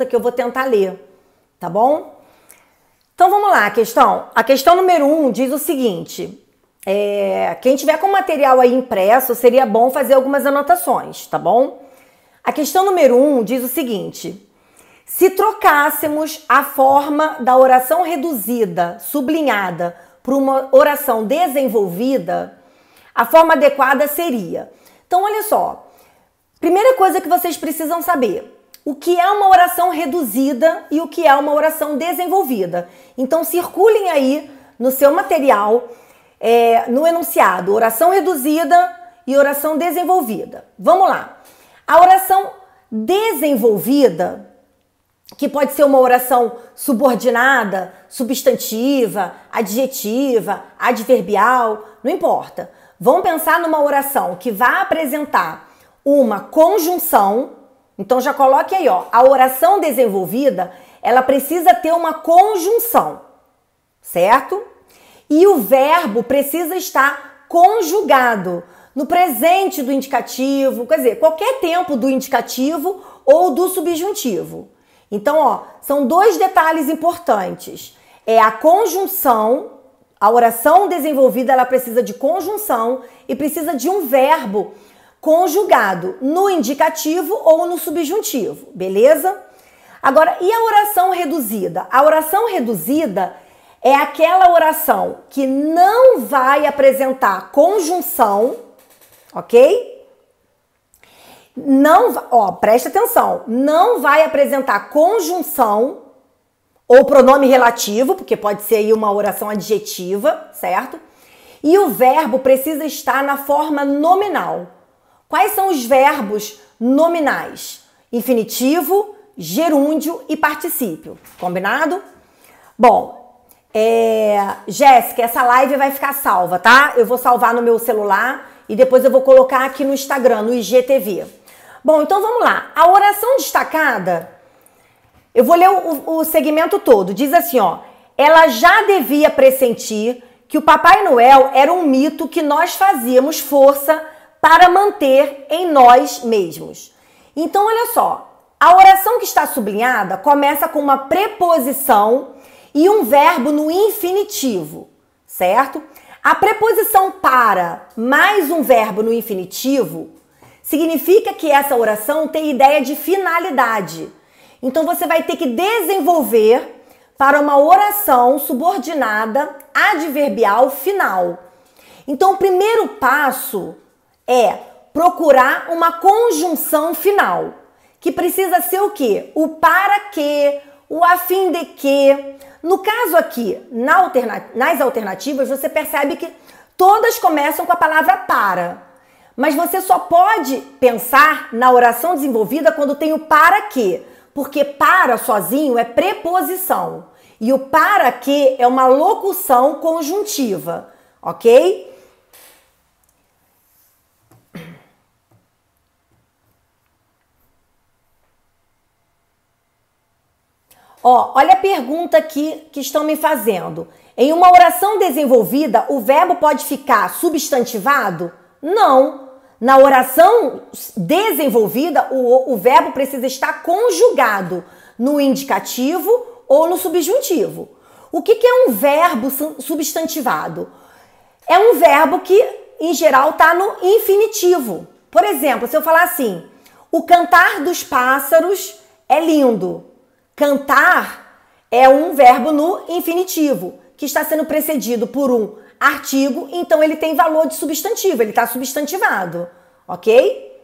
que eu vou tentar ler, tá bom? Então vamos lá, a questão número 1 diz o seguinte, quem tiver com material aí impresso, seria bom fazer algumas anotações, tá bom? A questão número 1 diz o seguinte, se trocássemos a forma da oração reduzida, sublinhada, por uma oração desenvolvida, a forma adequada seria. Então olha só, primeira coisa que vocês precisam saber, o que é uma oração reduzida e o que é uma oração desenvolvida. Então circulem aí no seu material, no enunciado, oração reduzida e oração desenvolvida. Vamos lá. A oração desenvolvida, que pode ser uma oração subordinada, substantiva, adjetiva, adverbial, não importa. Vamos pensar numa oração que vai apresentar uma conjunção. Então já coloque aí, ó, a oração desenvolvida, ela precisa ter uma conjunção, certo? E o verbo precisa estar conjugado no presente do indicativo, quer dizer, qualquer tempo do indicativo ou do subjuntivo. Então, ó, são dois detalhes importantes. É a conjunção, a oração desenvolvida, ela precisa de conjunção e precisa de um verbo conjugado no indicativo ou no subjuntivo, beleza? Agora, e a oração reduzida? A oração reduzida é aquela oração que não vai apresentar conjunção, ok? Não, ó, preste atenção, não vai apresentar conjunção ou pronome relativo, porque pode ser aí uma oração adjetiva, certo? E o verbo precisa estar na forma nominal. Quais são os verbos nominais? Infinitivo, gerúndio e particípio. Combinado? Bom, Jéssica, essa live vai ficar salva, tá? Eu vou salvar no meu celular e depois eu vou colocar aqui no Instagram, no IGTV. Bom, então vamos lá. A oração destacada, eu vou ler o segmento todo. Diz assim, ó. Ela já devia pressentir que o Papai Noel era um mito que nós fazíamos força para manter em nós mesmos. Então, olha só, a oração que está sublinhada começa com uma preposição e um verbo no infinitivo, certo? A preposição para mais um verbo no infinitivo significa que essa oração tem ideia de finalidade. Então, você vai ter que desenvolver para uma oração subordinada adverbial final. Então, o primeiro passo é procurar uma conjunção final, que precisa ser o quê? O para que, o a fim de que. No caso aqui, nas alternativas, você percebe que todas começam com a palavra para. Mas você só pode pensar na oração desenvolvida quando tem o para que, porque para sozinho é preposição e o para que é uma locução conjuntiva, ok? Ó, olha a pergunta aqui que estão me fazendo. Em uma oração desenvolvida, o verbo pode ficar substantivado? Não. Na oração desenvolvida, o verbo precisa estar conjugado no indicativo ou no subjuntivo. O que é um verbo substantivado? É um verbo que, em geral, está no infinitivo. Por exemplo, se eu falar assim, o cantar dos pássaros é lindo. Cantar é um verbo no infinitivo, que está sendo precedido por um artigo, então ele tem valor de substantivo, ele está substantivado, ok?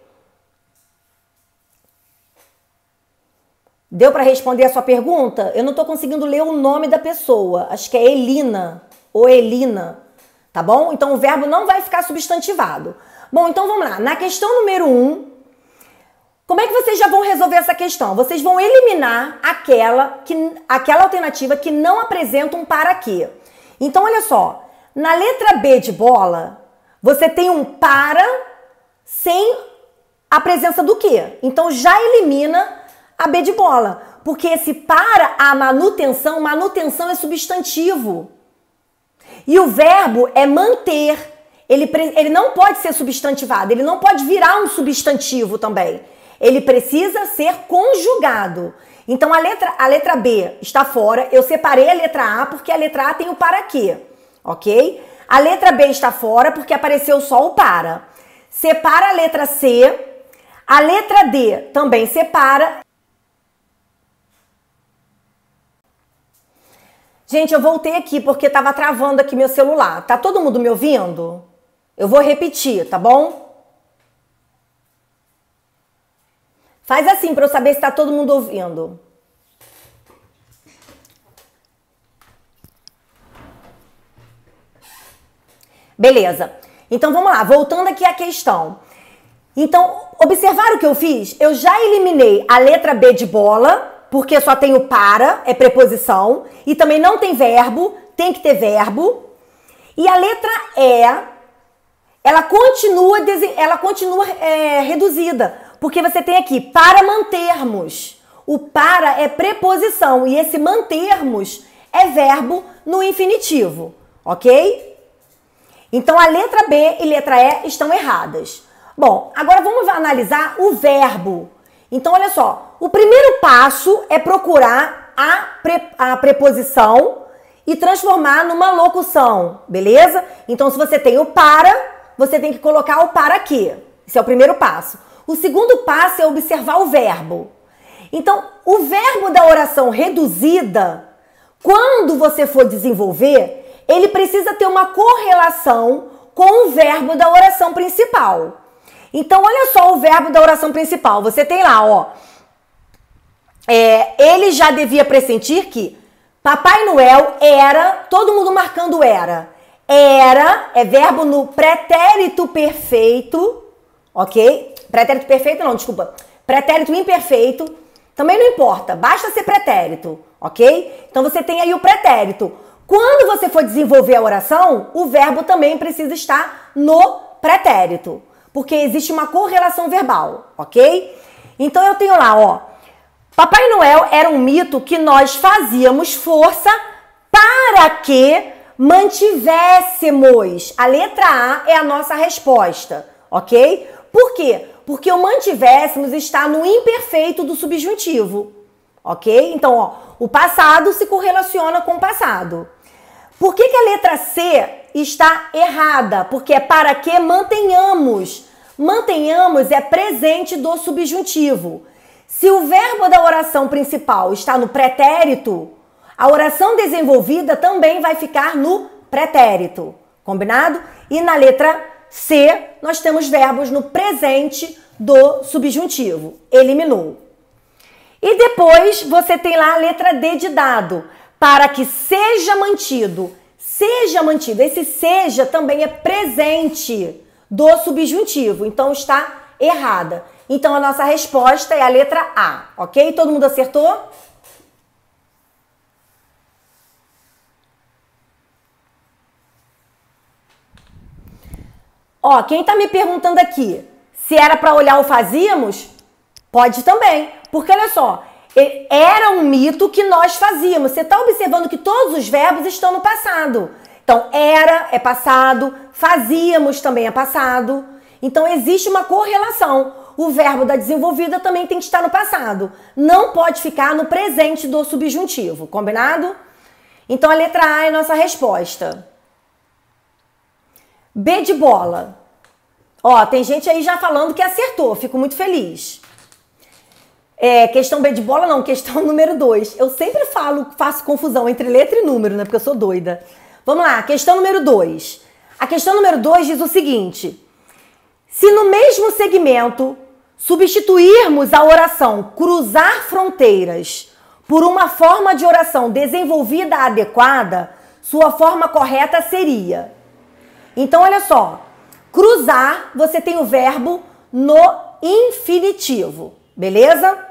Deu para responder a sua pergunta? Eu não estou conseguindo ler o nome da pessoa, acho que é Elina ou Elina, tá bom? Então o verbo não vai ficar substantivado. Bom, então vamos lá, na questão número 1, como é que vocês já vão resolver essa questão? Vocês vão eliminar aquela alternativa que não apresenta um para quê. Então, olha só. Na letra B de bola, você tem um para sem a presença do quê? Então, já elimina a B de bola. Porque esse para a manutenção é substantivo. E o verbo é manter. Ele não pode ser substantivado, ele não pode virar um substantivo também. Ele precisa ser conjugado. Então a letra B está fora. Eu separei a letra A porque a letra A tem o para quê, ok? A letra B está fora porque apareceu só o para. Separa a letra C. A letra D também separa. Gente, eu voltei aqui porque estava travando aqui meu celular. Tá todo mundo me ouvindo? Eu vou repetir, tá bom? Faz assim para eu saber se tá todo mundo ouvindo. Beleza. Então vamos lá, voltando aqui à questão. Então, observaram o que eu fiz? Eu já eliminei a letra B de bola, porque só tem o para, é preposição, e também não tem verbo, tem que ter verbo. E a letra E, ela continua reduzida, porque você tem aqui para mantermos. O para é preposição e esse mantermos é verbo no infinitivo, ok? Então a letra B e letra E estão erradas. Bom, agora vamos analisar o verbo. Então olha só, o primeiro passo é procurar a preposição e transformar numa locução, beleza? Então se você tem o para, você tem que colocar o para quê? Esse é o primeiro passo. O segundo passo é observar o verbo. Então, o verbo da oração reduzida, quando você for desenvolver, ele precisa ter uma correlação com o verbo da oração principal. Então, olha só o verbo da oração principal. Você tem lá, ó. Ele já devia pressentir que Papai Noel era, todo mundo marcando era. Era é verbo no pretérito perfeito, ok? Pretérito perfeito não, desculpa. Pretérito imperfeito, também não importa, basta ser pretérito, ok? Então você tem aí o pretérito. Quando você for desenvolver a oração, o verbo também precisa estar no pretérito, porque existe uma correlação verbal, ok? Então eu tenho lá, ó. Papai Noel era um mito que nós fazíamos força para que mantivéssemos. A letra A é a nossa resposta, ok? Por quê? Porque o mantivéssemos está no imperfeito do subjuntivo, ok? Então, ó, o passado se correlaciona com o passado. Por que a letra C está errada? Porque é para que mantenhamos. Mantenhamos é presente do subjuntivo. Se o verbo da oração principal está no pretérito, a oração desenvolvida também vai ficar no pretérito, combinado? E na letra C, nós temos verbos no presente do subjuntivo, eliminou. E depois você tem lá a letra D de dado, para que seja mantido. Seja mantido, esse seja também é presente do subjuntivo, então está errada. Então a nossa resposta é a letra A, ok? Todo mundo acertou? Ó, quem tá me perguntando aqui se era para olhar o fazíamos, pode também. Porque olha só, era um mito que nós fazíamos. Você tá observando que todos os verbos estão no passado. Então, era é passado, fazíamos também é passado. Então, existe uma correlação. O verbo da desenvolvida também tem que estar no passado. Não pode ficar no presente do subjuntivo, combinado? Então, a letra A é a nossa resposta. B de bola. Ó, tem gente aí já falando que acertou. Fico muito feliz. Questão B de bola não, questão número 2. Eu sempre faço confusão entre letra e número, né? Porque eu sou doida. Vamos lá, questão número 2. A questão número 2 diz o seguinte. Se no mesmo segmento substituirmos a oração cruzar fronteiras por uma forma de oração desenvolvida adequada, sua forma correta seria... Então, olha só, cruzar, você tem o verbo no infinitivo, beleza?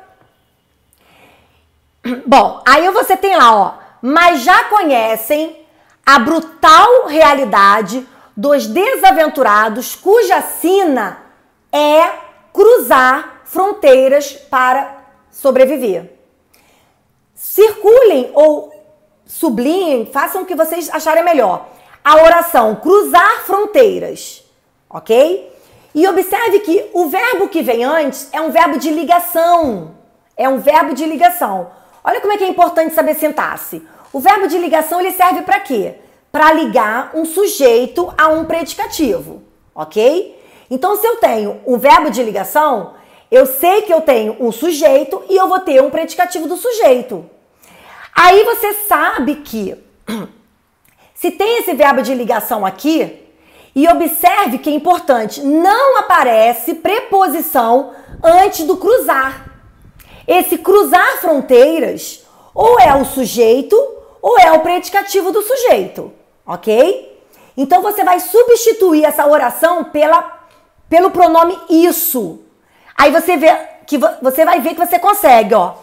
Bom, aí você tem lá, ó, mas já conhecem a brutal realidade dos desaventurados cuja sina é cruzar fronteiras para sobreviver. Circulem ou sublinhem, façam o que vocês acharem melhor. A oração cruzar fronteiras, ok? E observe que o verbo que vem antes é um verbo de ligação. É um verbo de ligação. Olha como é que é importante saber sintaxe. O verbo de ligação, ele serve para quê? Para ligar um sujeito a um predicativo, ok? Então, se eu tenho um verbo de ligação, eu sei que eu tenho um sujeito e eu vou ter um predicativo do sujeito. Aí você sabe que se tem esse verbo de ligação aqui, e observe que é importante, não aparece preposição antes do cruzar. Esse cruzar fronteiras ou é o sujeito ou é o predicativo do sujeito, ok? Então você vai substituir essa oração pelo pronome isso. Aí você vai ver que você consegue, ó.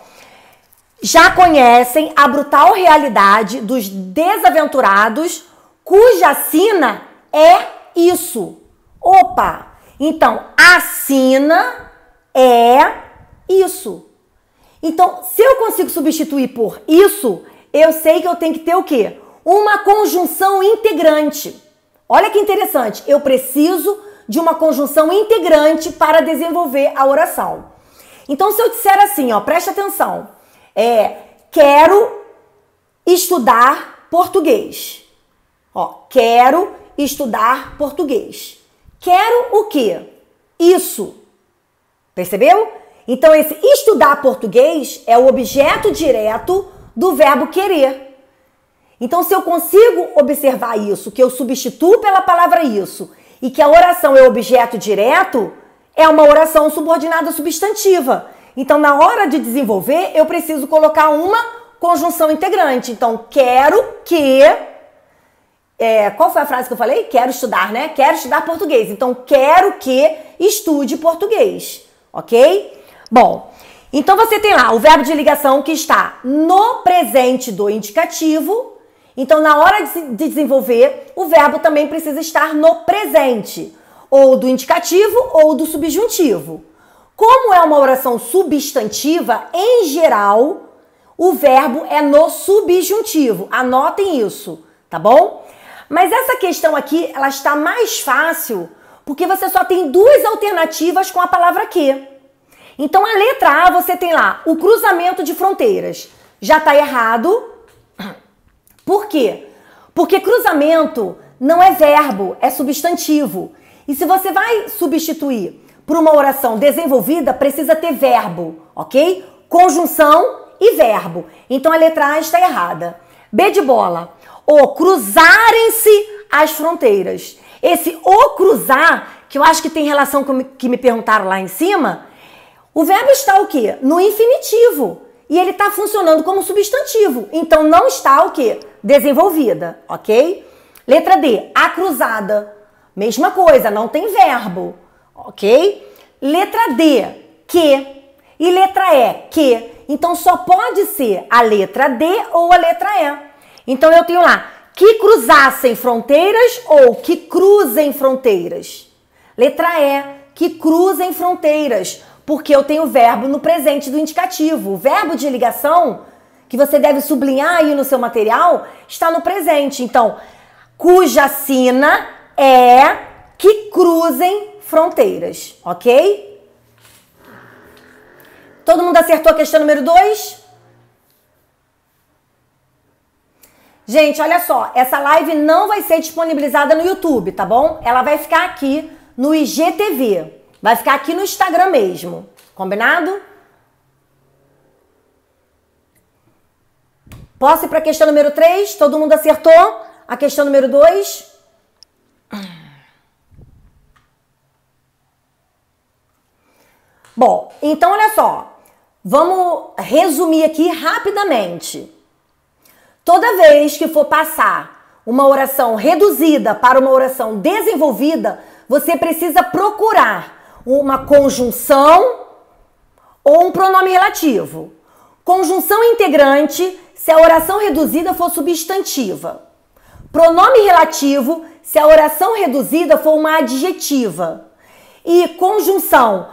Já conhecem a brutal realidade dos desaventurados, cuja sina é isso. Opa! Então, a sina é isso. Então, se eu consigo substituir por isso, eu sei que eu tenho que ter o quê? Uma conjunção integrante. Olha que interessante. Eu preciso de uma conjunção integrante para desenvolver a oração. Então, se eu disser assim, ó, preste atenção. Quero estudar português. Ó, quero estudar português. Quero o quê? Isso. Percebeu? Então, esse estudar português é o objeto direto do verbo querer. Então, se eu consigo observar isso, que eu substituo pela palavra isso, e que a oração é objeto direto, é uma oração subordinada substantiva. Então, na hora de desenvolver, eu preciso colocar uma conjunção integrante. Então, quero que... qual foi a frase que eu falei? Quero estudar, né? Quero estudar português. Então, quero que estude português. Ok? Bom, então você tem lá o verbo de ligação que está no presente do indicativo. Então, na hora de desenvolver, o verbo também precisa estar no presente, ou do indicativo ou do subjuntivo. Como é uma oração substantiva, em geral, o verbo é no subjuntivo. Anotem isso, tá bom? Mas essa questão aqui, ela está mais fácil porque você só tem duas alternativas com a palavra que. Então, a letra A, você tem lá o cruzamento de fronteiras. Já está errado. Por quê? Porque cruzamento não é verbo, é substantivo. E se você vai substituir por uma oração desenvolvida, precisa ter verbo, ok? Conjunção e verbo. Então, a letra A está errada. B de bola. O cruzarem-se as fronteiras. Esse o cruzar, que eu acho que tem relação com o que me perguntaram lá em cima, o verbo está o quê? No infinitivo. E ele está funcionando como substantivo. Então, não está o quê? Desenvolvida, ok? Letra D, a cruzada. Mesma coisa, não tem verbo, ok? Letra D, que. E letra E, que. Então, só pode ser a letra D ou a letra E. Então, eu tenho lá, que cruzassem fronteiras ou que cruzem fronteiras. Letra E, que cruzem fronteiras, porque eu tenho o verbo no presente do indicativo. O verbo de ligação, que você deve sublinhar aí no seu material, está no presente. Então, cuja sina é que cruzem fronteiras, ok? Todo mundo acertou a questão número 2? Gente, olha só, essa live não vai ser disponibilizada no YouTube, tá bom? Ela vai ficar aqui no IGTV. Vai ficar aqui no Instagram mesmo. Combinado? Posso ir para a questão número 3? Todo mundo acertou? A questão número 2? Bom, então olha só. Vamos resumir aqui rapidamente. Toda vez que for passar uma oração reduzida para uma oração desenvolvida, você precisa procurar uma conjunção ou um pronome relativo. Conjunção integrante se a oração reduzida for substantiva. Pronome relativo se a oração reduzida for uma adjetiva. E conjunção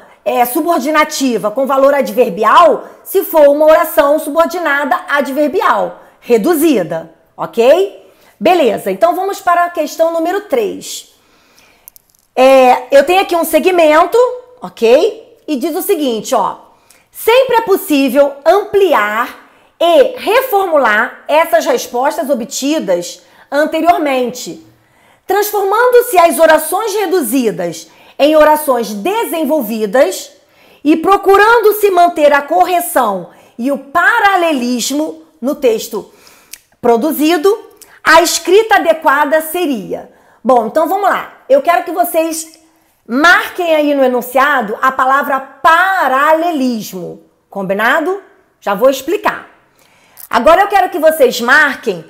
subordinativa com valor adverbial se for uma oração subordinada adverbial, reduzida, ok? Beleza, então vamos para a questão número 3. Eu tenho aqui um segmento, ok? E diz o seguinte, ó. Sempre é possível ampliar e reformular essas respostas obtidas anteriormente, transformando-se as orações reduzidas em orações desenvolvidas e procurando-se manter a correção e o paralelismo no texto produzido, a escrita adequada seria. Bom, então vamos lá. Eu quero que vocês marquem aí no enunciado a palavra paralelismo. Combinado? Já vou explicar. Agora eu quero que vocês marquem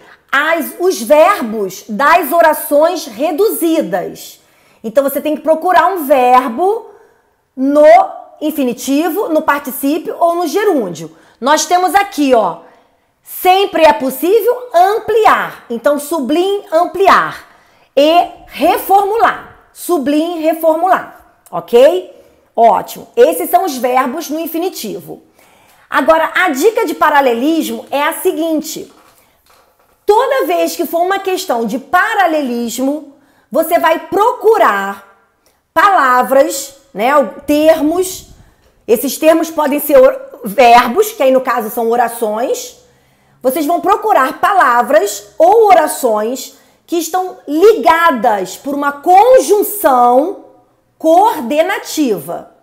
os verbos das orações reduzidas. Então você tem que procurar um verbo no infinitivo, no particípio ou no gerúndio. Nós temos aqui, ó, sempre é possível ampliar. Então sublinhe ampliar e reformular. Sublinhe reformular, ok? Ótimo. Esses são os verbos no infinitivo. Agora, a dica de paralelismo é a seguinte: toda vez que for uma questão de paralelismo, você vai procurar palavras, né, termos. Esses termos podem ser verbos, que aí no caso são orações. Vocês vão procurar palavras ou orações que estão ligadas por uma conjunção coordenativa.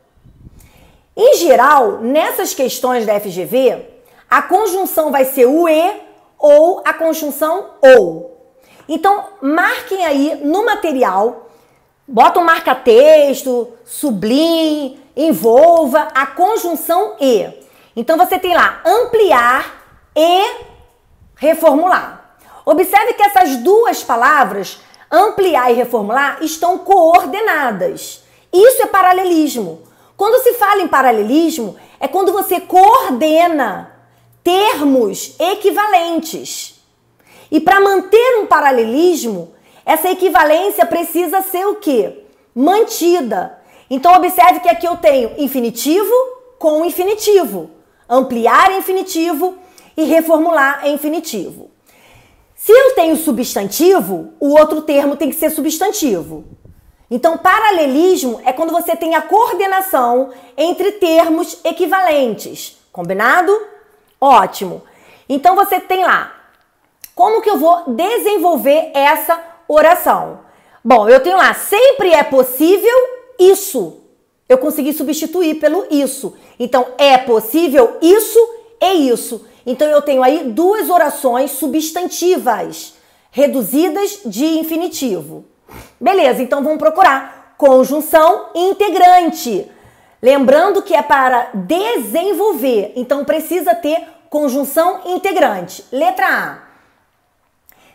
Em geral, nessas questões da FGV, a conjunção vai ser o e ou a conjunção ou. Então, marquem aí no material, bota um marca-texto, sublinhe, envolva a conjunção e. Então, você tem lá ampliar e reformular. Observe que essas duas palavras, ampliar e reformular, estão coordenadas. Isso é paralelismo. Quando se fala em paralelismo, é quando você coordena termos equivalentes. E para manter um paralelismo, essa equivalência precisa ser o quê? Mantida. Então, observe que aqui eu tenho infinitivo com infinitivo. Ampliar é infinitivo e reformular é infinitivo. Se eu tenho substantivo, o outro termo tem que ser substantivo. Então, paralelismo é quando você tem a coordenação entre termos equivalentes. Combinado? Ótimo. Então, você tem lá. Como que eu vou desenvolver essa oração? Bom, eu tenho lá, sempre é possível isso. Eu consegui substituir pelo isso. Então, é possível isso e isso. Então, eu tenho aí duas orações substantivas, reduzidas de infinitivo. Beleza, então vamos procurar conjunção integrante. Lembrando que é para desenvolver, então precisa ter conjunção integrante. Letra A.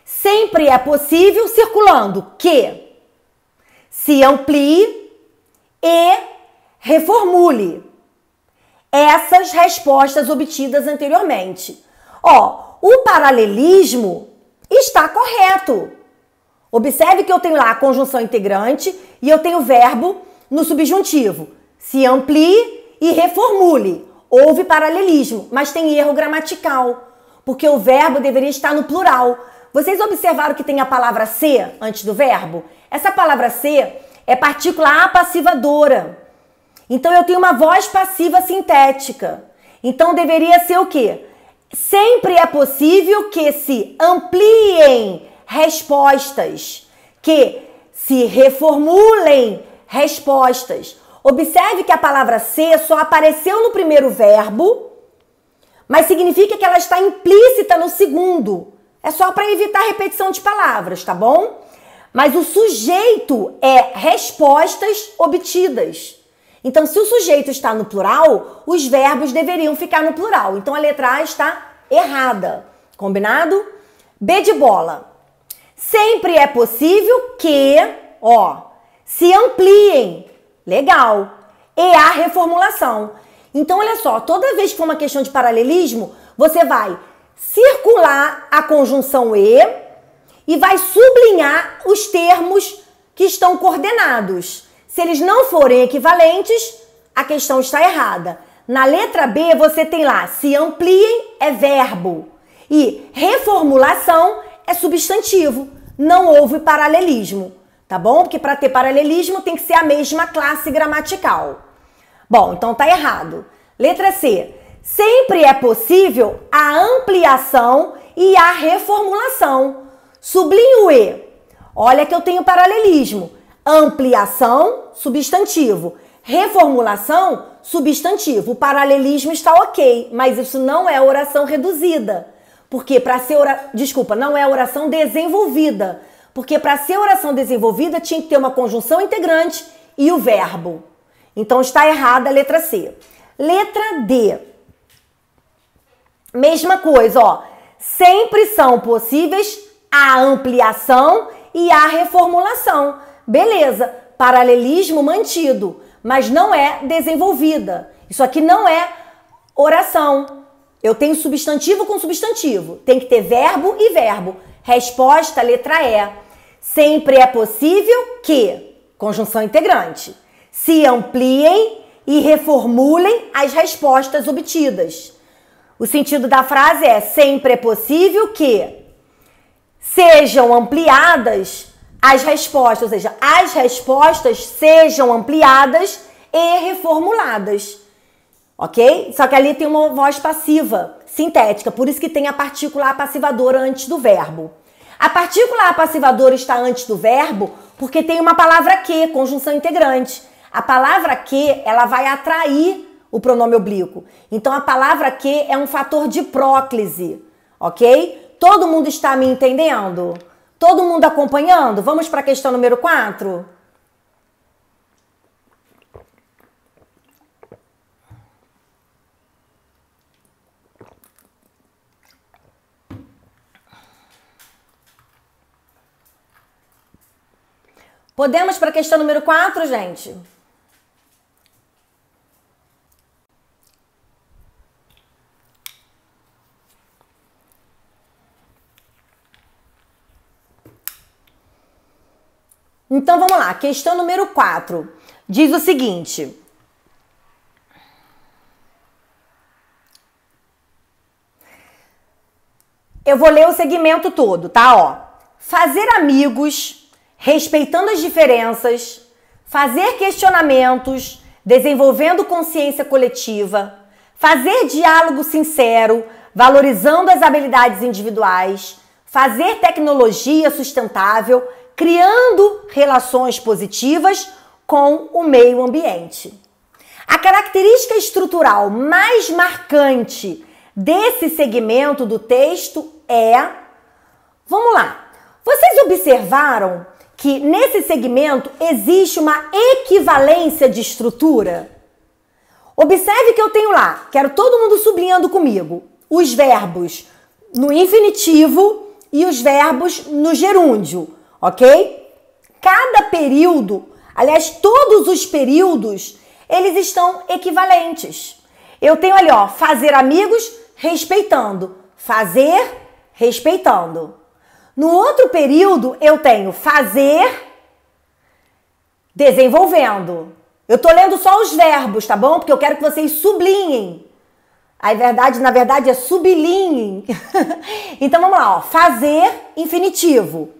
Sempre é possível, circulando, que se amplie e reformule essas respostas obtidas anteriormente. Ó, o paralelismo está correto. Observe que eu tenho lá a conjunção integrante e eu tenho o verbo no subjuntivo. Se amplie e reformule. Houve paralelismo, mas tem erro gramatical, porque o verbo deveria estar no plural. Vocês observaram que tem a palavra ser antes do verbo? Essa palavra ser é partícula apassivadora. Então eu tenho uma voz passiva sintética. Então deveria ser o quê? Sempre é possível que se ampliem respostas, que se reformulem respostas. Observe que a palavra ser só apareceu no primeiro verbo, mas significa que ela está implícita no segundo. É só para evitar repetição de palavras, tá bom? Mas o sujeito é respostas obtidas. Então, se o sujeito está no plural, os verbos deveriam ficar no plural. Então, a letra A está errada. Combinado? B de bola. Sempre é possível que, ó, se ampliem. Legal. E a reformulação. Então, olha só, toda vez que for uma questão de paralelismo, você vai circular a conjunção e vai sublinhar os termos que estão coordenados. Se eles não forem equivalentes, a questão está errada. Na letra B, você tem lá, se ampliem é verbo e reformulação é substantivo. Não houve paralelismo, tá bom? Porque para ter paralelismo tem que ser a mesma classe gramatical. Bom, então tá errado. Letra C. Sempre é possível a ampliação e a reformulação. Sublinho o E. Olha que eu tenho paralelismo. Ampliação, substantivo. Reformulação, substantivo. O paralelismo está ok, mas isso não é oração reduzida. Porque para ser não é oração desenvolvida. Porque para ser oração desenvolvida tinha que ter uma conjunção integrante e o verbo. Então está errada a letra C. Letra D. Mesma coisa, ó. Sempre são possíveis a ampliação e a reformulação. Beleza, paralelismo mantido, mas não é desenvolvida. Isso aqui não é oração. Eu tenho substantivo com substantivo. Tem que ter verbo e verbo. Resposta, letra E. Sempre é possível que, conjunção integrante, se ampliem e reformulem as respostas obtidas. O sentido da frase é: sempre é possível que sejam ampliadas as respostas, ou seja, as respostas sejam ampliadas e reformuladas. Ok? Só que ali tem uma voz passiva, sintética, por isso que tem a partícula apassivadora antes do verbo. A partícula apassivadora está antes do verbo porque tem uma palavra que, conjunção integrante. A palavra que, ela vai atrair o pronome oblíquo. Então, a palavra que é um fator de próclise, ok? Todo mundo está me entendendo? Todo mundo acompanhando? Vamos para a questão número 4? Podemos para a questão número 4, gente? Então, vamos lá. Questão número 4. Diz o seguinte. Eu vou ler o segmento todo, tá? Ó. Fazer amigos, respeitando as diferenças, fazer questionamentos, desenvolvendo consciência coletiva, fazer diálogo sincero, valorizando as habilidades individuais, fazer tecnologia sustentável, criando relações positivas com o meio ambiente. A característica estrutural mais marcante desse segmento do texto é... Vamos lá. Vocês observaram que nesse segmento existe uma equivalência de estrutura? Observe que eu tenho lá, quero todo mundo sublinhando comigo, os verbos no infinitivo e os verbos no gerúndio. Ok? Cada período, aliás, todos os períodos, eles estão equivalentes. Eu tenho ali, ó, fazer amigos, respeitando. Fazer, respeitando. No outro período, eu tenho fazer, desenvolvendo. Eu tô lendo só os verbos, tá bom? Porque eu quero que vocês sublinhem. Na verdade, é sublinhem. Então, vamos lá, ó. Fazer, infinitivo.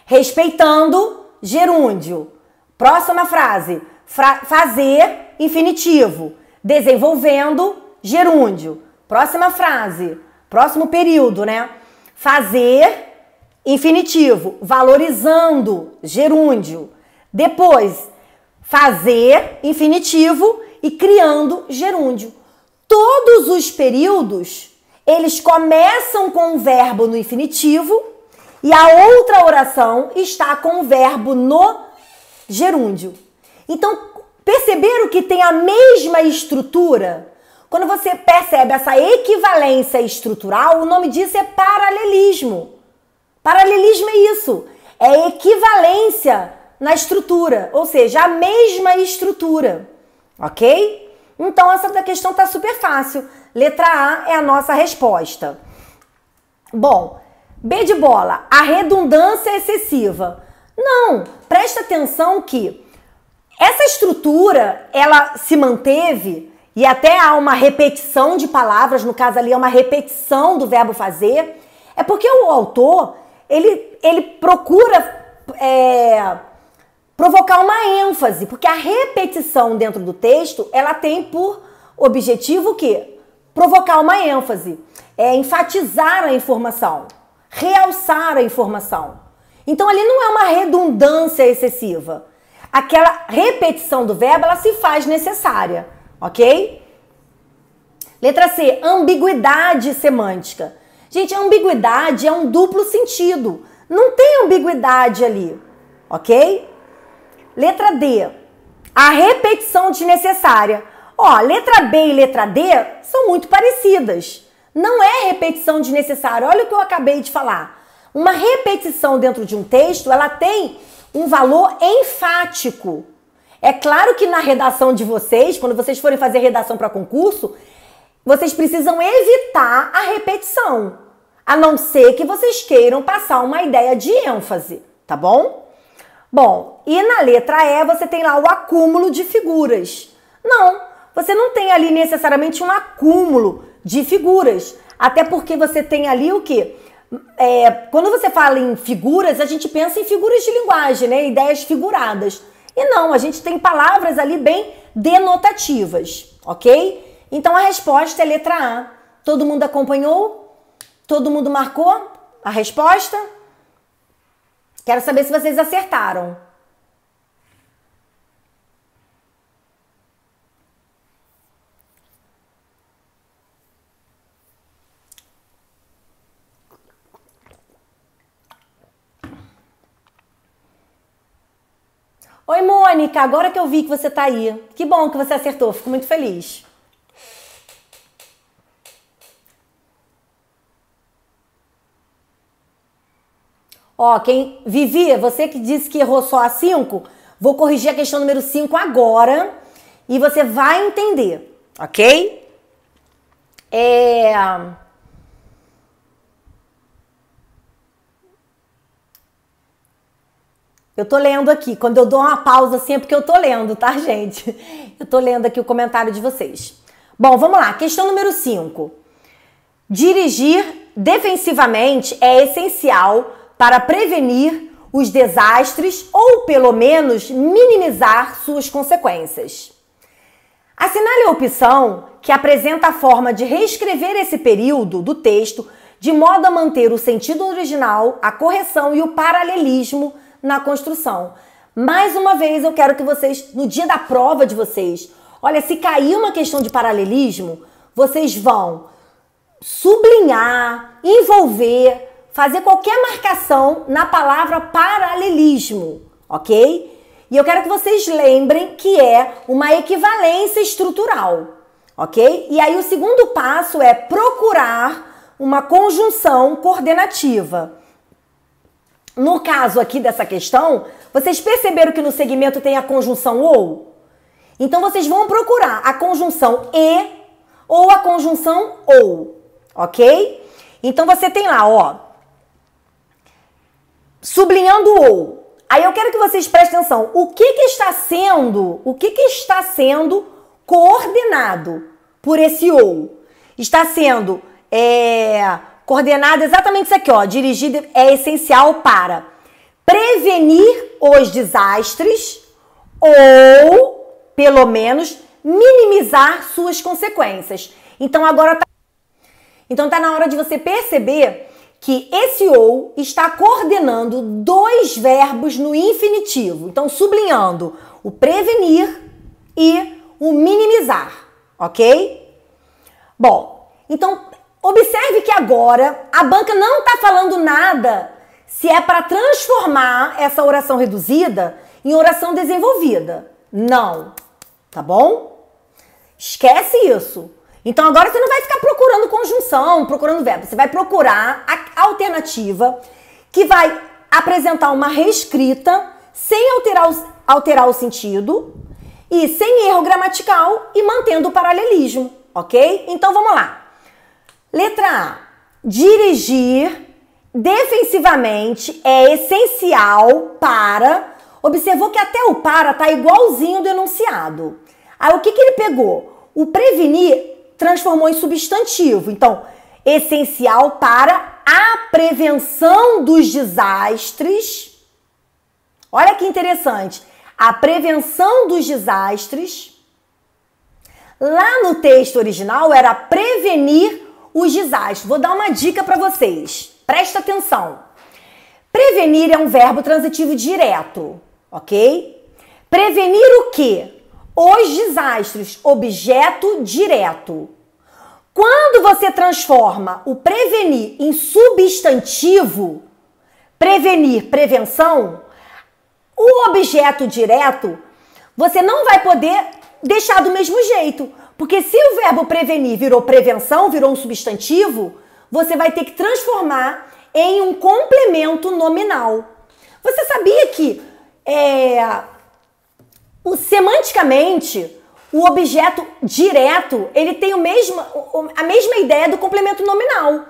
Respeitando, gerúndio. Próxima frase. Fazer, infinitivo. Desenvolvendo, gerúndio. Próxima frase. Próximo período, né? Fazer, infinitivo. Valorizando, gerúndio. Depois, fazer, infinitivo e criando, gerúndio. Todos os períodos, eles começam com o verbo no infinitivo e a outra oração está com o verbo no gerúndio. Então, perceberam que tem a mesma estrutura? Quando você percebe essa equivalência estrutural, o nome disso é paralelismo. Paralelismo é isso, é equivalência na estrutura, ou seja, a mesma estrutura, ok? Então, essa questão está super fácil. Letra A é a nossa resposta. Bom, B de bola, a redundância excessiva. Não, presta atenção que essa estrutura, ela se manteve e até há uma repetição de palavras, no caso ali é uma repetição do verbo fazer, é porque o autor, ele procura provocar uma ênfase, porque a repetição dentro do texto, ela tem por Objetivo o quê? Provocar uma ênfase, enfatizar a informação, realçar a informação. Então ali não é uma redundância excessiva. Aquela repetição do verbo, ela se faz necessária, ok? Letra C, ambiguidade semântica. Gente, a ambiguidade é um duplo sentido. Não tem ambiguidade ali, ok? Letra D, a repetição desnecessária. Ó, letra B e letra D são muito parecidas. Não é repetição desnecessária. Olha o que eu acabei de falar. Uma repetição dentro de um texto, ela tem um valor enfático. É claro que na redação de vocês, quando vocês forem fazer redação para concurso, vocês precisam evitar a repetição, a não ser que vocês queiram passar uma ideia de ênfase, tá bom? Bom, e na letra E você tem lá o acúmulo de figuras. Não, você não tem ali necessariamente um acúmulo de figuras, até porque você tem ali o quê? Quando você fala em figuras, a gente pensa em figuras de linguagem, né? Ideias figuradas. E não, a gente tem palavras ali bem denotativas, ok? Então a resposta é letra A. Todo mundo acompanhou? Todo mundo marcou a resposta? Quero saber se vocês acertaram. Oi, Mônica, agora que eu vi que você tá aí. Que bom que você acertou, fico muito feliz. Ó, Vivi, você que disse que errou só a 5, vou corrigir a questão número 5 agora e você vai entender, ok? Eu tô lendo aqui. Quando eu dou uma pausa assim é porque eu tô lendo, tá, gente? Eu tô lendo aqui o comentário de vocês. Bom, vamos lá. Questão número 5. Dirigir defensivamente é essencial para prevenir os desastres ou, pelo menos, minimizar suas consequências. Assinale a opção que apresenta a forma de reescrever esse período do texto de modo a manter o sentido original, a correção e o paralelismo na construção. Mais uma vez, eu quero que vocês, no dia da prova de vocês, olha, se cair uma questão de paralelismo, vocês vão sublinhar, envolver, fazer qualquer marcação na palavra paralelismo, ok? E eu quero que vocês lembrem que é uma equivalência estrutural, ok? E aí o segundo passo é procurar uma conjunção coordenativa. No caso aqui dessa questão, vocês perceberam que no segmento tem a conjunção ou? Então vocês vão procurar a conjunção e ou a conjunção ou, ok? Então você tem lá, ó, sublinhando ou. Aí eu quero que vocês prestem atenção. O que está sendo coordenado por esse ou? Está sendo coordenado exatamente isso aqui, ó. Dirigido é essencial para prevenir os desastres ou, pelo menos, minimizar suas consequências. Então agora tá na hora de você perceber que esse ou está coordenando dois verbos no infinitivo. Então, sublinhando o prevenir e o minimizar, ok? Bom, então, observe que agora a banca não está falando nada se é para transformar essa oração reduzida em oração desenvolvida. Não, tá bom? Esquece isso. Então agora você não vai ficar procurando conjunção, procurando verbo. Você vai procurar a alternativa que vai apresentar uma reescrita sem alterar o sentido e sem erro gramatical e mantendo o paralelismo, ok? Então vamos lá. Letra A. Dirigir defensivamente é essencial para... Observou que até o para tá igualzinho do enunciado. Aí o que ele pegou? O prevenir transformou em substantivo. Então, essencial para a prevenção dos desastres. Olha que interessante. A prevenção dos desastres Lá no texto original era prevenir os desastres. Vou dar uma dica para vocês. Presta atenção. Prevenir é um verbo transitivo direto, ok? Prevenir o quê? Os desastres, objeto direto. Quando você transforma o prevenir em substantivo, prevenir, prevenção, o objeto direto, você não vai poder deixar do mesmo jeito. Porque se o verbo prevenir virou prevenção, virou um substantivo, você vai ter que transformar em um complemento nominal. Você sabia que semanticamente o objeto direto ele tem a mesma ideia do complemento nominal.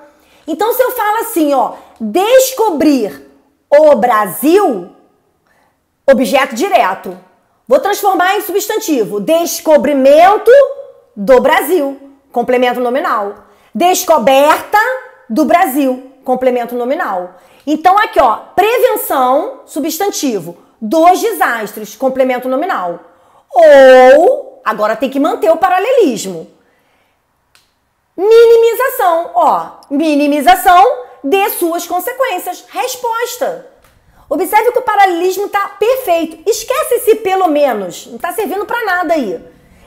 Então, se eu falo assim, ó, descobrir o Brasil, objeto direto, vou transformar em substantivo. Descobrimento do Brasil, complemento nominal. Descoberta do Brasil, complemento nominal. Então, aqui, ó, prevenção, substantivo, dos desastres, complemento nominal. Ou, agora tem que manter o paralelismo. Minimização, ó, minimização de suas consequências. Resposta. Observe que o paralelismo tá perfeito. Esquece esse pelo menos, não tá servindo para nada aí.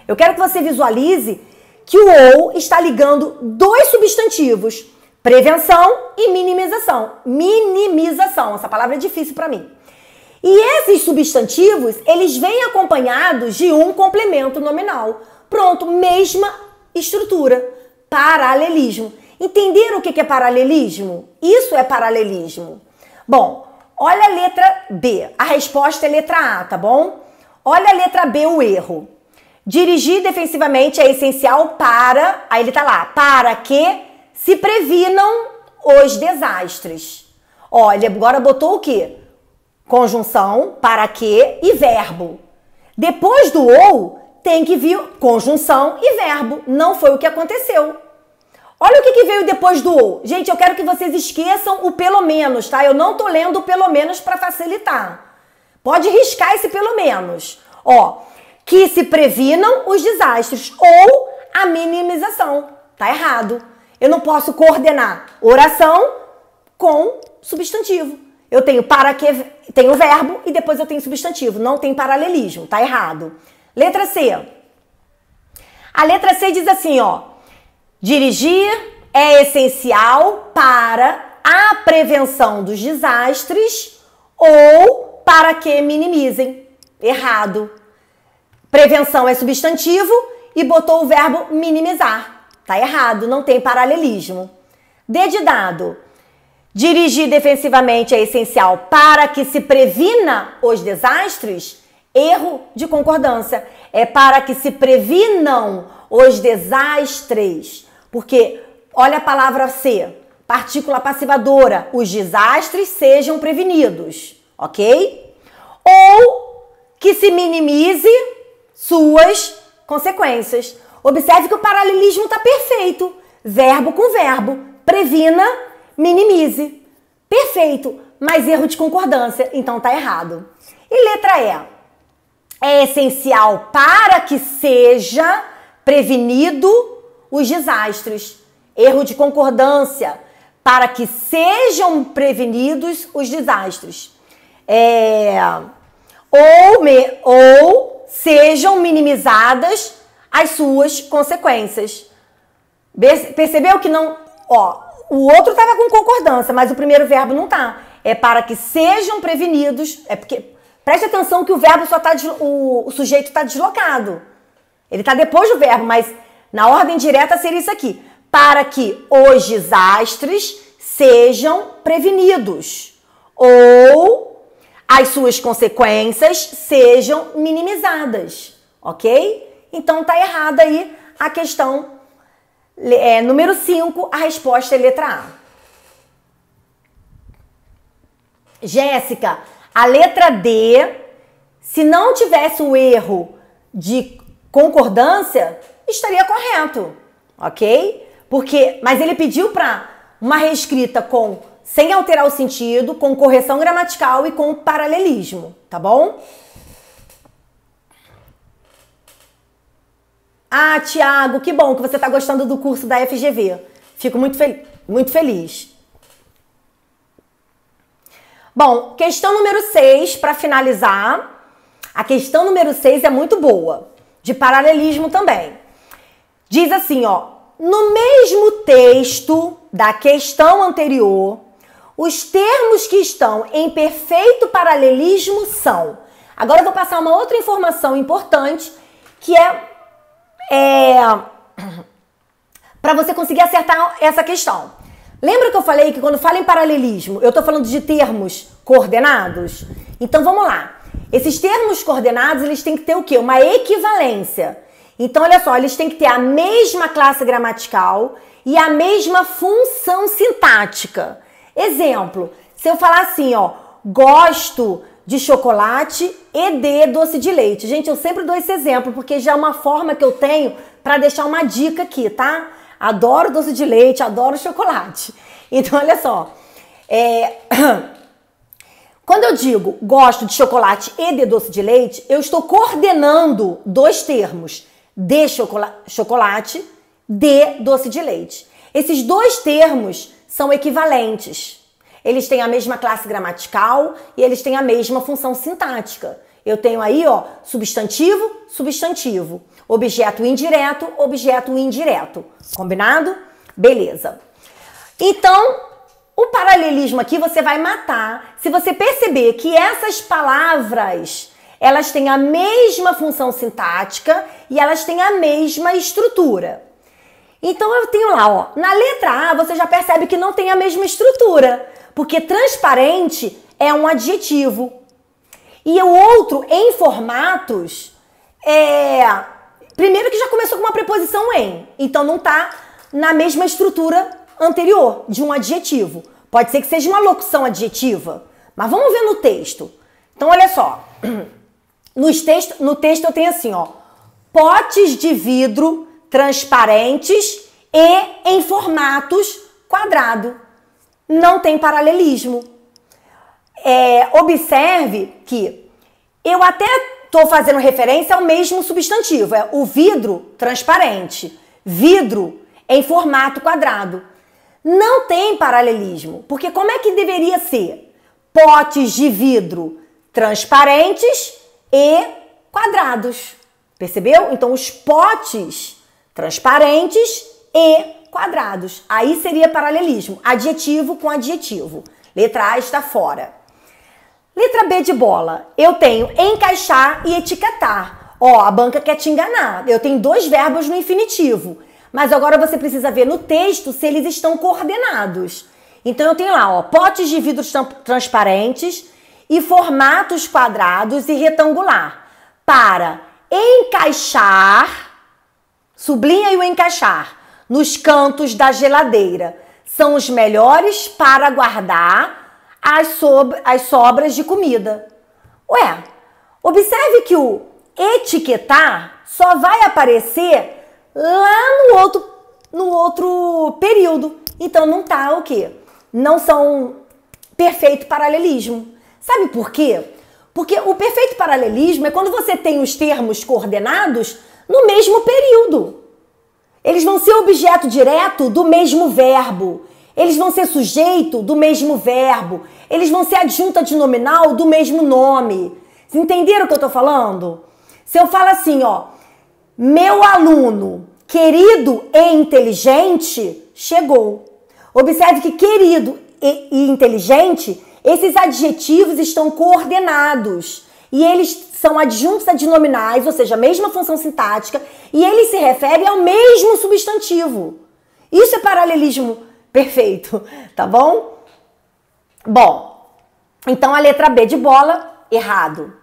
Eu quero que você visualize que o ou está ligando dois substantivos, prevenção e minimização. Minimização, essa palavra é difícil para mim. E esses substantivos, eles vêm acompanhados de um complemento nominal. Pronto, mesma estrutura. Paralelismo. Entenderam o que é paralelismo? Isso é paralelismo. Bom, olha a letra B. A resposta é letra A, tá bom? Olha a letra B, o erro. Dirigir defensivamente é essencial para... Aí ele tá lá. Para que se previnam os desastres. Olha, agora botou o quê? Conjunção, para que e verbo. Depois do ou, tem que vir conjunção e verbo. Não foi o que aconteceu. Olha o que veio depois do ou. Gente, eu quero que vocês esqueçam o pelo menos, tá? Eu não tô lendo o pelo menos para facilitar. Pode riscar esse pelo menos. Ó, que se previnam os desastres ou a minimização. Tá errado. Eu não posso coordenar oração com substantivo. Eu tenho para que, tenho verbo e depois eu tenho substantivo. Não tem paralelismo, tá errado. Letra C. A letra C diz assim, ó. Dirigir é essencial para a prevenção dos desastres ou para que minimizem. Errado. Prevenção é substantivo e botou o verbo minimizar. Tá errado, não tem paralelismo. D de dado. Dirigir defensivamente é essencial para que se previna os desastres? Erro de concordância. É para que se previnam os desastres. Porque, olha a palavra C, partícula passivadora, os desastres sejam prevenidos, ok? Ou que se minimize suas consequências. Observe que o paralelismo está perfeito. Verbo com verbo, previna, minimize. Perfeito, mas erro de concordância, então está errado. E letra E. É essencial para que seja prevenido os desastres. Erro de concordância. Para que sejam prevenidos os desastres. Ou sejam minimizadas as suas consequências. Percebeu que não... Ó, o outro estava com concordância, mas o primeiro verbo não tá. É para que sejam prevenidos... É porque... Preste atenção que o verbo só tá... O sujeito está deslocado. Ele está depois do verbo, mas... Na ordem direta seria isso aqui. Para que os desastres sejam prevenidos. Ou as suas consequências sejam minimizadas. Ok? Então tá errada aí a questão número 5. A resposta é letra A. Jéssica, a letra D, se não tivesse o erro de concordância... estaria correto, ok? Mas ele pediu para uma reescrita sem alterar o sentido, com correção gramatical e com paralelismo, tá bom? Ah, Tiago, que bom que você está gostando do curso da FGV. Fico muito feliz. Bom, questão número 6, para finalizar. A questão número 6 é muito boa, de paralelismo também. Diz assim, ó, no mesmo texto da questão anterior, os termos que estão em perfeito paralelismo são... Agora eu vou passar uma outra informação importante, que para você conseguir acertar essa questão. Lembra que eu falei que quando falo em paralelismo, eu estou falando de termos coordenados? Então vamos lá. Esses termos coordenados, eles têm que ter o quê? Uma equivalência. Então, olha só, eles têm que ter a mesma classe gramatical e a mesma função sintática. Exemplo, se eu falar assim, ó, gosto de chocolate e de doce de leite. Gente, eu sempre dou esse exemplo, porque já é uma forma que eu tenho para deixar uma dica aqui, tá? Adoro doce de leite, adoro chocolate. Então, olha só. Quando eu digo gosto de chocolate e de doce de leite, eu estou coordenando dois termos. De chocolate, de doce de leite. Esses dois termos são equivalentes. Eles têm a mesma classe gramatical e eles têm a mesma função sintática. Eu tenho aí, ó, substantivo, substantivo. Objeto indireto, objeto indireto. Combinado? Beleza. Então, o paralelismo aqui você vai matar se você perceber que essas palavras, elas têm a mesma função sintática e elas têm a mesma estrutura. Então, eu tenho lá, ó, na letra A, você já percebe que não tem a mesma estrutura, porque transparente é um adjetivo. E o outro, em formatos, primeiro que já começou com uma preposição em, então não tá na mesma estrutura anterior de um adjetivo. Pode ser que seja uma locução adjetiva, mas vamos ver no texto. Então, olha só. No texto eu tenho assim, ó, potes de vidro transparentes e em formatos quadrado. Não tem paralelismo. Observe que eu até estou fazendo referência ao mesmo substantivo, o vidro transparente, vidro em formato quadrado. Não tem paralelismo, porque como é que deveria ser? Potes de vidro transparentes e quadrados. Percebeu? Então, os potes transparentes e quadrados. Aí seria paralelismo. Adjetivo com adjetivo. Letra A está fora. Letra B de bola. Eu tenho encaixar e etiquetar. Ó, a banca quer te enganar. Eu tenho dois verbos no infinitivo. Mas agora você precisa ver no texto se eles estão coordenados. Então, eu tenho lá, ó, potes de vidro transparentes e formatos quadrados e retangular. Para encaixar, sublinha aí o encaixar, nos cantos da geladeira. São os melhores para guardar as sobras de comida. Ué, observe que o etiquetar só vai aparecer lá no outro período. Então não tá o quê? Não são perfeito paralelismo. Sabe por quê? Porque o perfeito paralelismo é quando você tem os termos coordenados no mesmo período. Eles vão ser objeto direto do mesmo verbo. Eles vão ser sujeito do mesmo verbo. Eles vão ser adjunta de nominal do mesmo nome. Vocês entenderam o que eu tô falando? Se eu falo assim, ó, meu aluno querido e inteligente chegou. Observe que querido e inteligente, esses adjetivos estão coordenados. E eles são adjuntos adnominais, ou seja, a mesma função sintática, e eles se referem ao mesmo substantivo. Isso é paralelismo perfeito, tá bom? Bom, então a letra B de bola, errado.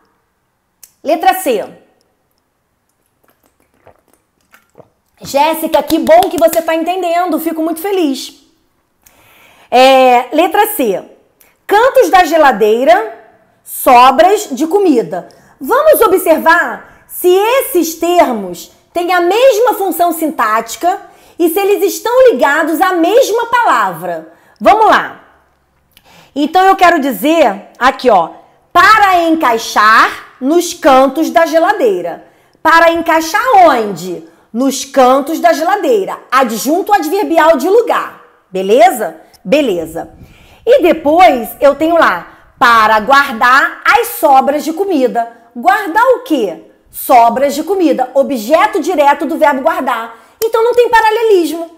Letra C. Jéssica, que bom que você está entendendo, fico muito feliz. Letra C. Cantos da geladeira, sobras de comida. Vamos observar se esses termos têm a mesma função sintática e se eles estão ligados à mesma palavra. Vamos lá. Então eu quero dizer aqui, ó, para encaixar nos cantos da geladeira. Para encaixar onde? nos cantos da geladeira. Adjunto adverbial de lugar. Beleza? Beleza. E depois eu tenho lá, para guardar as sobras de comida. Guardar o quê? Sobras de comida. Objeto direto do verbo guardar. Então não tem paralelismo.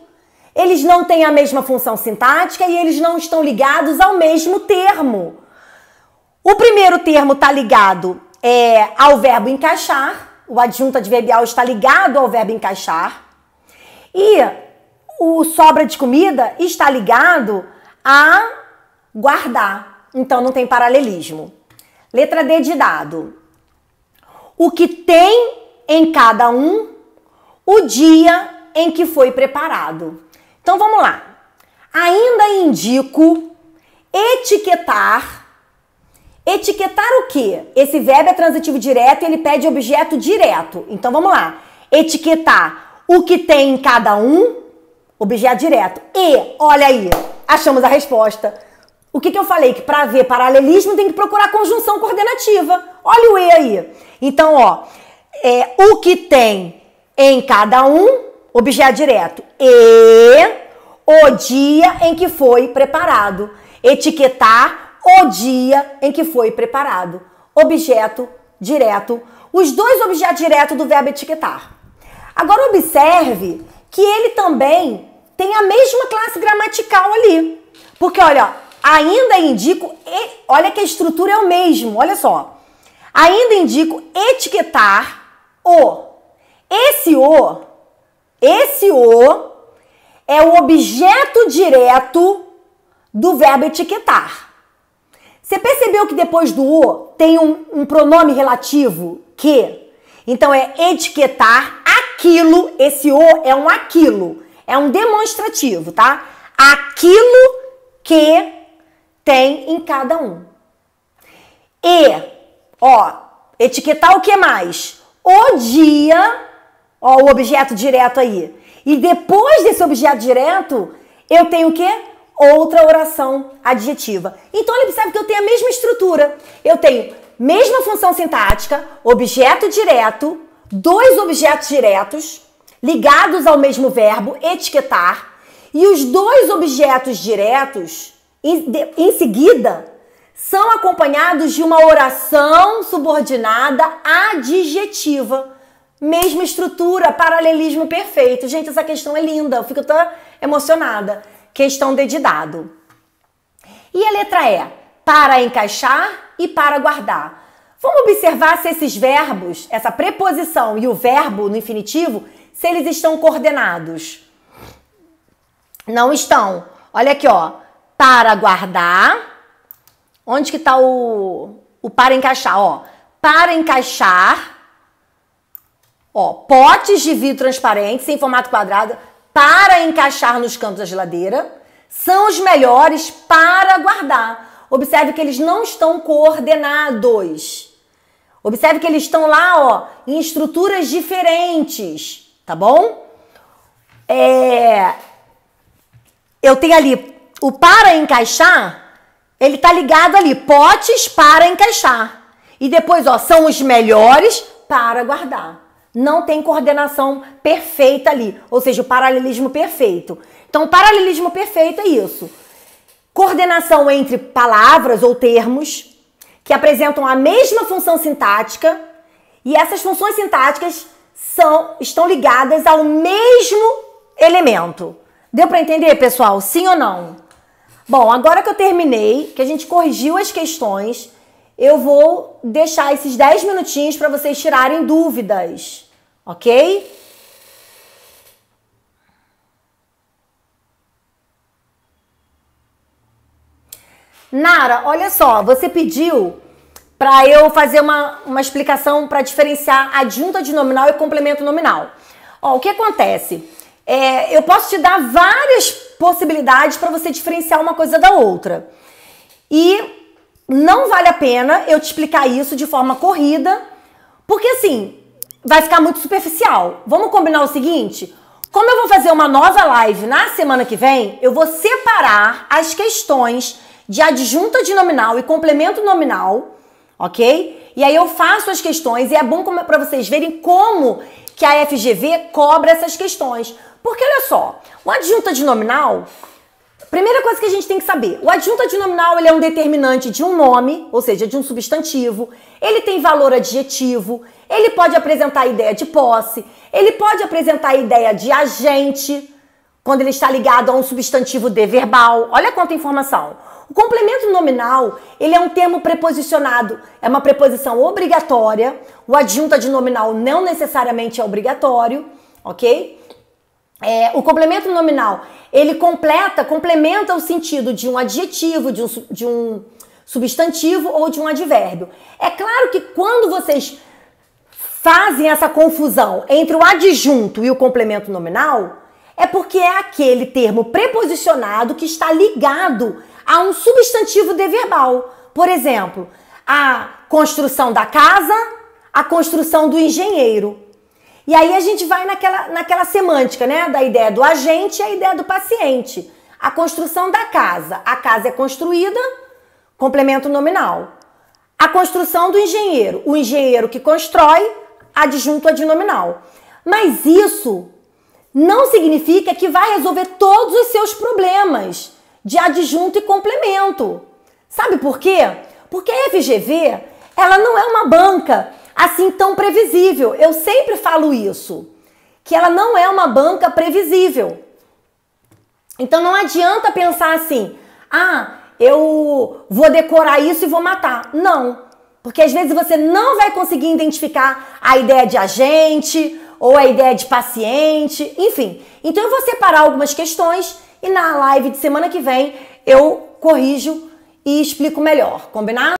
Eles não têm a mesma função sintática e eles não estão ligados ao mesmo termo. O primeiro termo está ligado ao verbo encaixar. O adjunto adverbial está ligado ao verbo encaixar. E o sobra de comida está ligado a guardar. Então não tem paralelismo. Letra D de dado. O que tem em cada um o dia em que foi preparado. Então vamos lá. Ainda indico etiquetar. Etiquetar o quê? Esse verbo é transitivo direto e ele pede objeto direto. Então vamos lá. Etiquetar o que tem em cada um, objeto direto. E, olha aí, achamos a resposta. O que eu falei? Que para ver paralelismo tem que procurar conjunção coordenativa. Olha o E aí. Então, ó, o que tem em cada um, objeto direto. E o dia em que foi preparado. Etiquetar o dia em que foi preparado. Objeto direto. Os dois objetos diretos do verbo etiquetar. Agora observe que ele também tem a mesma classe gramatical ali. Porque, olha, ainda indico, olha que a estrutura é o mesmo, olha só. Ainda indico etiquetar o. Esse o é o objeto direto do verbo etiquetar. Você percebeu que depois do o tem um pronome relativo que? Então é etiquetar aquilo, esse o é um aquilo, é um demonstrativo, tá? Aquilo que tem em cada um. E, ó, etiquetar o que mais? O dia, ó, o objeto direto aí. E depois desse objeto direto, eu tenho o quê? Outra oração adjetiva. Então, ele observa que eu tenho a mesma estrutura. Eu tenho mesma função sintática, objeto direto, dois objetos diretos ligados ao mesmo verbo, etiquetar, e os dois objetos diretos, em seguida, são acompanhados de uma oração subordinada adjetiva. Mesma estrutura, paralelismo perfeito. Gente, essa questão é linda, eu fico tão emocionada. Questão D de dado. E a letra E? Para encaixar e para guardar. Vamos observar se esses verbos, essa preposição e o verbo no infinitivo, se eles estão coordenados. Não estão. Olha aqui, ó. Para guardar. Onde que está o para encaixar? Ó, para encaixar, ó, potes de vidro transparentes em formato quadrado para encaixar nos cantos da geladeira são os melhores para guardar. Observe que eles não estão coordenados. Observe que eles estão lá, ó, em estruturas diferentes, tá bom? Eu tenho ali o para encaixar, ele tá ligado ali, potes para encaixar. E depois, ó, são os melhores para guardar. Não tem coordenação perfeita ali, ou seja, o paralelismo perfeito. Então, o paralelismo perfeito é isso. Coordenação entre palavras ou termos que apresentam a mesma função sintática e essas funções sintáticas estão ligadas ao mesmo elemento. Deu para entender, pessoal? Sim ou não? Bom, agora que eu terminei, que a gente corrigiu as questões, eu vou deixar esses 10 minutinhos para vocês tirarem dúvidas, ok? Nara, olha só, você pediu para eu fazer uma explicação para diferenciar adjunta de nominal e complemento nominal. Ó, o que acontece? Eu posso te dar várias possibilidades para você diferenciar uma coisa da outra. E não vale a pena eu te explicar isso de forma corrida, porque assim, vai ficar muito superficial. Vamos combinar o seguinte? Como eu vou fazer uma nova live na semana que vem, eu vou separar as questões de adjunta de nominal e complemento nominal, ok? E aí eu faço as questões e é bom para vocês verem como que a FGV cobra essas questões. Porque olha só, o adjunto adnominal, primeira coisa que a gente tem que saber, o adjunto adnominal ele é um determinante de um nome, ou seja, de um substantivo, ele tem valor adjetivo, ele pode apresentar a ideia de posse, ele pode apresentar a ideia de agente, quando ele está ligado a um substantivo de verbal. Olha quanta informação. O complemento nominal, ele é um termo preposicionado, é uma preposição obrigatória, o adjunto adnominal não necessariamente é obrigatório, ok? O complemento nominal, ele complementa o sentido de um adjetivo, de um substantivo ou de um advérbio. É claro que quando vocês fazem essa confusão entre o adjunto e o complemento nominal, é porque é aquele termo preposicionado que está ligado a um substantivo de verbal. Por exemplo, a construção da casa, a construção do engenheiro. E aí a gente vai naquela semântica, né? Da ideia do agente e a ideia do paciente. A construção da casa. A casa é construída, complemento nominal. A construção do engenheiro. O engenheiro que constrói, adjunto adnominal. Mas isso não significa que vai resolver todos os seus problemas de adjunto e complemento. Sabe por quê? Porque a FGV, ela não é uma banca assim tão previsível. Eu sempre falo isso, que ela não é uma banca previsível. Então não adianta pensar assim, eu vou decorar isso e vou matar. Não, porque às vezes você não vai conseguir identificar a ideia de agente ou a ideia de paciente, enfim. Então eu vou separar algumas questões e na live de semana que vem eu corrijo e explico melhor, combinado?